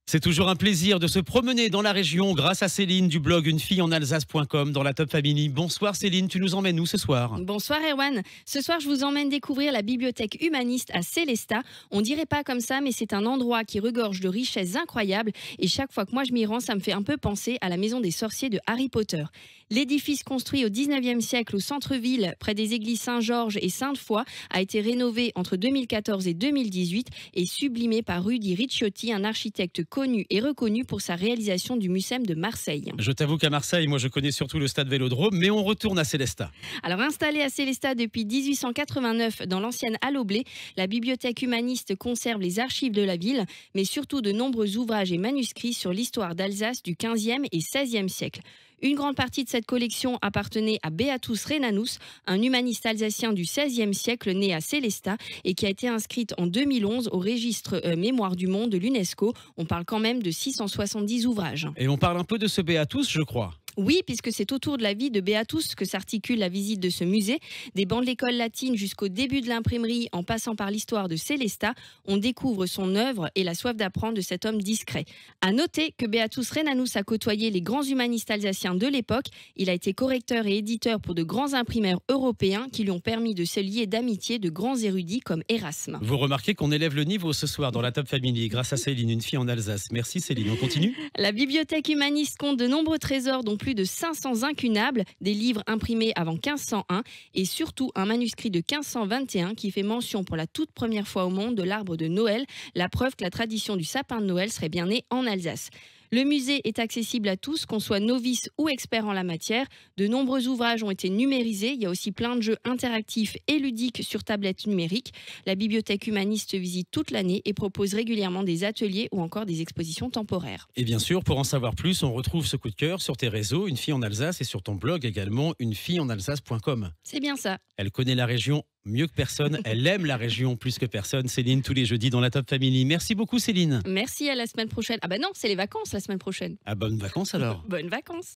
C'est toujours un plaisir de se promener dans la région grâce à Céline du blog unefilleenalsace.com dans la Top Family. Bonsoir Céline, tu nous emmènes où ce soir? Bonsoir Erwan. Ce soir, je vous emmène découvrir la bibliothèque humaniste à Sélestat. On dirait pas comme ça, mais c'est un endroit qui regorge de richesses incroyables. Et chaque fois que moi je m'y rends, ça me fait un peu penser à la maison des sorciers de Harry Potter. L'édifice construit au 19e siècle au centre-ville, près des églises Saint-Georges et Sainte-Foy, a été rénové entre 2014 et 2018 et sublimé par Rudy Ricciotti, un architecte connu et reconnu pour sa réalisation du Mucem de Marseille. Je t'avoue qu'à Marseille, moi je connais surtout le stade Vélodrome, mais on retourne à Sélestat. Alors installée à Sélestat depuis 1889 dans l'ancienne halle au blé, la bibliothèque humaniste conserve les archives de la ville, mais surtout de nombreux ouvrages et manuscrits sur l'histoire d'Alsace du 15e et 16e siècle. Une grande partie de cette collection appartenait à Beatus Rhenanus, un humaniste alsacien du XVIe siècle né à Sélestat et qui a été inscrite en 2011 au registre Mémoire du monde de l'UNESCO. On parle quand même de 670 ouvrages. Et on parle un peu de ce Beatus, je crois. Oui, puisque c'est autour de la vie de Beatus que s'articule la visite de ce musée. Des bancs de l'école latine jusqu'au début de l'imprimerie, en passant par l'histoire de Sélestat, on découvre son œuvre et la soif d'apprendre de cet homme discret. À noter que Beatus Rhenanus a côtoyé les grands humanistes alsaciens de l'époque. Il a été correcteur et éditeur pour de grands imprimeurs européens qui lui ont permis de se lier d'amitié de grands érudits comme Erasme. Vous remarquez qu'on élève le niveau ce soir dans la Top Family grâce à Céline, une fille en Alsace. Merci Céline, on continue? La bibliothèque humaniste compte de nombreux trésors, dont plus de 500 incunables, des livres imprimés avant 1501 et surtout un manuscrit de 1521 qui fait mention pour la toute première fois au monde de l'arbre de Noël, la preuve que la tradition du sapin de Noël serait bien née en Alsace. Le musée est accessible à tous, qu'on soit novice ou expert en la matière. De nombreux ouvrages ont été numérisés. Il y a aussi plein de jeux interactifs et ludiques sur tablette numérique. La bibliothèque humaniste se visite toute l'année et propose régulièrement des ateliers ou encore des expositions temporaires. Et bien sûr, pour en savoir plus, on retrouve ce coup de cœur sur tes réseaux, Une fille en Alsace, et sur ton blog également, unefilleenalsace.com. C'est bien ça. Elle connaît la région mieux que personne, elle aime la région plus que personne. Céline, tous les jeudis dans la Top Family. Merci beaucoup Céline. Merci, à la semaine prochaine. Ah bah non, c'est les vacances la semaine prochaine. Ah, bonnes vacances alors. Bonnes vacances.